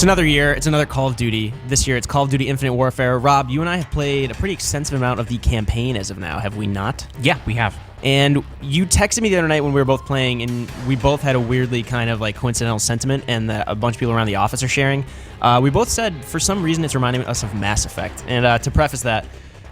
It's another year. It's another Call of Duty. This year, it's Call of Duty Infinite Warfare. Rob, you and I have played a pretty extensive amount of the campaign as of now, have we not? Yeah, we have. And you texted me the other night when we were both playing, and we both had a weirdly kind of like coincidental sentiment, and that a bunch of people around the office are sharing. We both said, for some reason, it's reminding us of Mass Effect. And to preface that,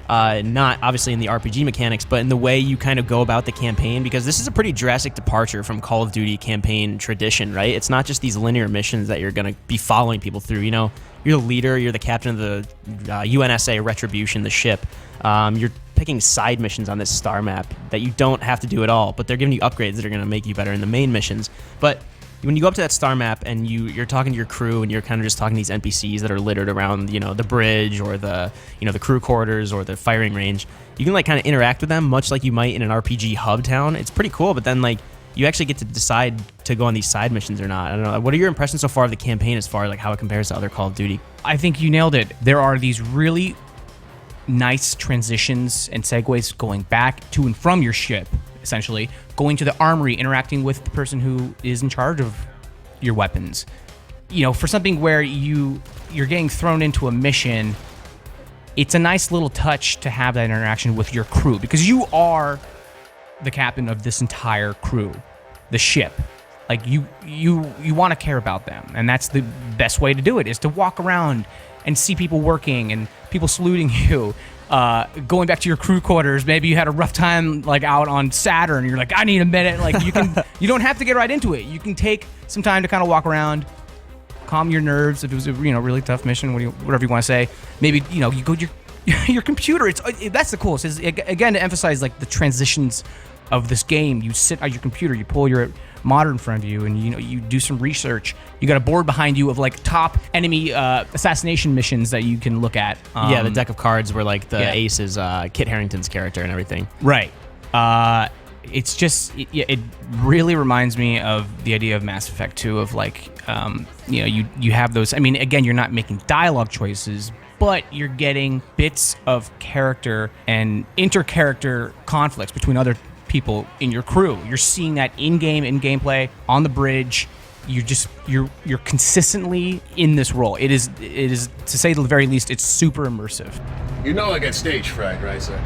not obviously in the RPG mechanics, but in the way you kind of go about the campaign, because this is a pretty drastic departure from Call of Duty campaign tradition, right? It's not just these linear missions that you're going to be following people through. You know, you're the leader, you're the captain of the UNSA Retribution, the ship. You're picking side missions on this star map that you don't have to do at all, but they're giving you upgrades that are going to make you better in the main missions. But when you go up to that star map and you're talking to your crew and you're kind of just talking to these NPCs that are littered around, you know, the bridge or the crew quarters or the firing range, you can like kind of interact with them much like you might in an RPG hub town. It's pretty cool, but then like you actually get to decide to go on these side missions or not. I don't know. What are your impressions so far of the campaign as far as like how it compares to other Call of Duty? I think you nailed it. There are these really nice transitions and segues going back to and from your ship, essentially going to the armory, interacting with the person who is in charge of your weapons. You know, for something where you're getting thrown into a mission, it's a nice little touch to have that interaction with your crew, because you are the captain of this entire crew, the ship. Like you want to care about them, and that's the best way to do it, is to walk around and see people working and people saluting you. Going back to your crew quarters, maybe you had a rough time like out on Saturn. You're like, I need a minute. Like you don't have to get right into it. You can take some time to kind of walk around, calm your nerves. If it was a really tough mission, whatever you want to say. Maybe you go to your computer. That's the coolest. Is again to emphasize like the transitions of this game. You sit at your computer, you pull your monitor in front of you, and you do some research. You got a board behind you of like top enemy assassination missions that you can look at. Yeah, the deck of cards where like the ace is Kit Harington's character and everything. Right. It's just it really reminds me of the idea of Mass Effect 2 of like you have those. I mean, again, you're not making dialogue choices, but you're getting bits of character and inter-character conflicts between other people in your crew. You're seeing that in-game, in gameplay, on the bridge. You're consistently in this role. It is to say the very least, it's super immersive. You know I got stage fright, right, sir?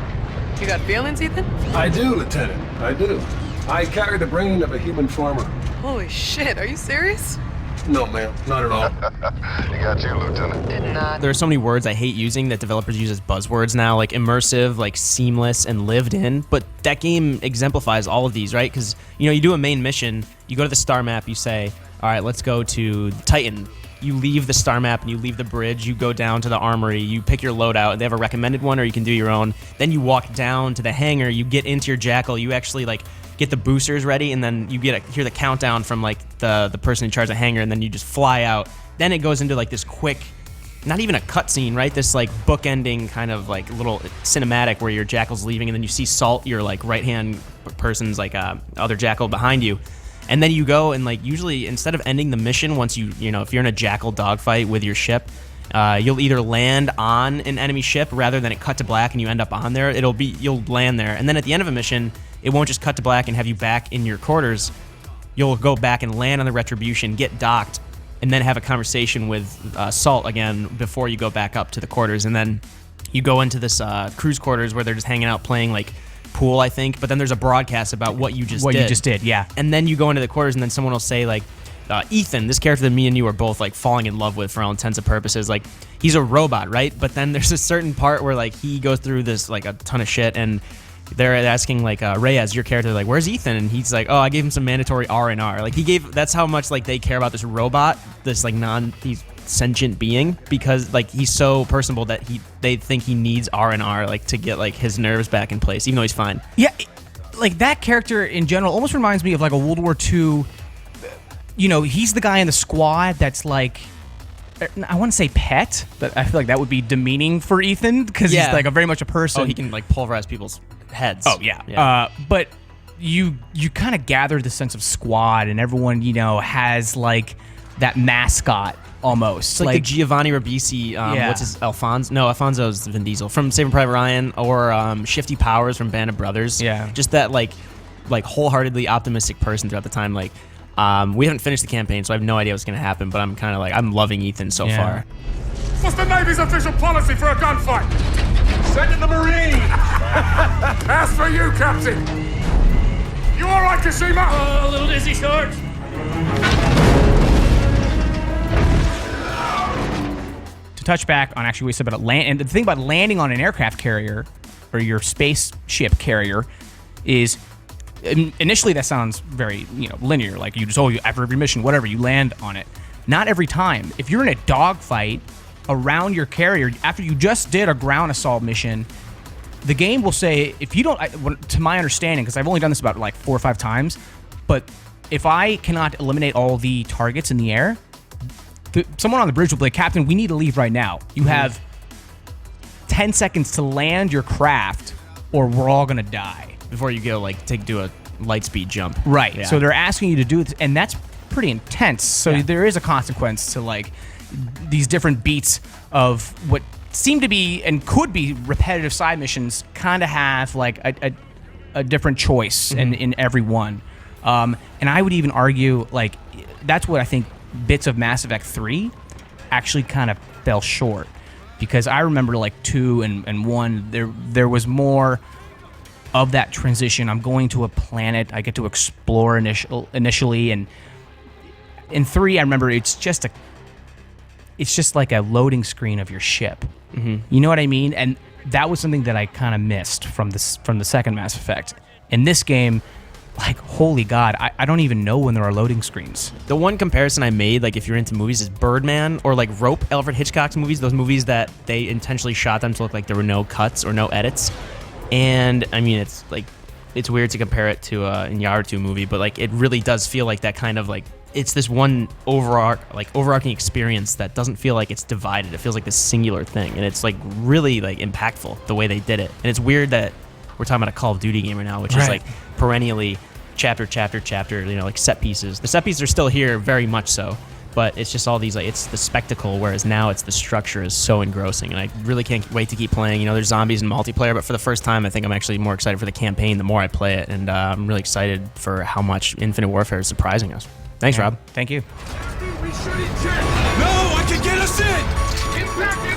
You got feelings, Ethan? I do, Lieutenant. I do. I carry the brain of a human farmer. Holy shit, are you serious? No, ma'am, not at all. You got you, Lieutenant. Did not. There are so many words I hate using that developers use as buzzwords now, like immersive, like seamless, and lived in. But that game exemplifies all of these, right? Because you do a main mission, you go to the star map, you say, all right, let's go to Titan. You leave the star map and you leave the bridge, you go down to the armory, you pick your loadout. They have a recommended one, or you can do your own. Then you walk down to the hangar, you get into your Jackal, you actually like get the boosters ready, and then you hear the countdown from like the person in charge of the hangar, and then you just fly out. Then it goes into like this quick, not even a cutscene, right? This like bookending kind of like little cinematic where your Jackal's leaving, and then you see Salt, your like right-hand person's like other Jackal behind you. And then you go and like usually instead of ending the mission once if you're in a Jackal dogfight with your ship, you'll either land on an enemy ship rather than it cut to black and you end up on there. You'll land there, and then at the end of a mission, it won't just cut to black and have you back in your quarters. You'll go back and land on the Retribution, get docked, and then have a conversation with Salt again before you go back up to the quarters. And then you go into this cruise quarters where they're just hanging out playing like pool, I think. But then there's a broadcast about what you just did. Yeah. And then you go into the quarters, and then someone will say like, Ethan, this character that me and you are both like falling in love with for all intents and purposes, like he's a robot, right? But then there's a certain part where like he goes through this like a ton of shit, and they're asking like Reyes, your character, like, where's Ethan? And he's like, oh, I gave him some mandatory R&R. Like that's how much like they care about this robot, this like he's sentient being, because like he's so personable that they think he needs R&R like to get like his nerves back in place, even though he's fine. Yeah, like that character in general almost reminds me of like a World War II. He's the guy in the squad that's like, I want to say pet, but I feel like that would be demeaning for Ethan, because he's like very much a person. Oh, he can like pulverize people's heads. Oh yeah. But you kind of gather the sense of squad, and everyone has like that mascot almost. It's like the Giovanni Ribisi. What's his Alfonso? No, Alfonso's Vin Diesel from Saving Private Ryan, or Shifty Powers from Band of Brothers. Yeah. Just that like wholeheartedly optimistic person throughout the time. Like We haven't finished the campaign, so I have no idea what's going to happen, but I'm kind of like, I'm loving Ethan so far. What's the Navy's official policy for a gunfight? Send in the Marine! As for you, Captain. You all right, Kashima? Oh, a little dizzy, Sarge. To touch back on actually what we said about land, and the thing about landing on an aircraft carrier or your spaceship carrier is initially that sounds very linear, like you just after every mission, whatever, you land on it. Not every time. If you're in a dogfight around your carrier after you just did a ground assault mission, the game will say if you don't, to my understanding, because I've only done this about like 4 or 5 times, but if I cannot eliminate all the targets in the air, someone on the bridge will be like, Captain, we need to leave right now. You have 10 seconds to land your craft or we're all gonna die. Before you go, like, do a light speed jump. Right. Yeah. So they're asking you to do this, and that's pretty intense. So there is a consequence to like these different beats of what seem to be and could be repetitive side missions. Kind of have like a different choice in every one. And I would even argue like that's what I think bits of Mass Effect 3 actually kind of fell short, because I remember like 2 and 1 there was more of that transition. I'm going to a planet, I get to explore initially, and in 3 I remember it's just like a loading screen of your ship. You know what I mean? And that was something that I kind of missed from the second Mass Effect. In this game, like, holy God, I don't even know when there are loading screens. The one comparison I made, like if you're into movies, is Birdman or like Rope, Alfred Hitchcock's movies, those movies that they intentionally shot them to look like there were no cuts or no edits. And I mean, it's weird to compare it to a Iñárritu movie, but like it really does feel like that kind of like, it's this one overarching experience that doesn't feel like it's divided. It feels like this singular thing, and it's like really like impactful the way they did it. And it's weird that we're talking about a Call of Duty game right now, which is like perennially chapter, like set pieces. The set pieces are still here, very much so, but it's just all these, like, it's the spectacle, whereas now it's the structure is so engrossing, and I really can't wait to keep playing. There's zombies and multiplayer, but for the first time, I think I'm actually more excited for the campaign the more I play it, and I'm really excited for how much Infinite Warfare is surprising us. Thanks, Rob. Thank you. No, I can get us in! Impact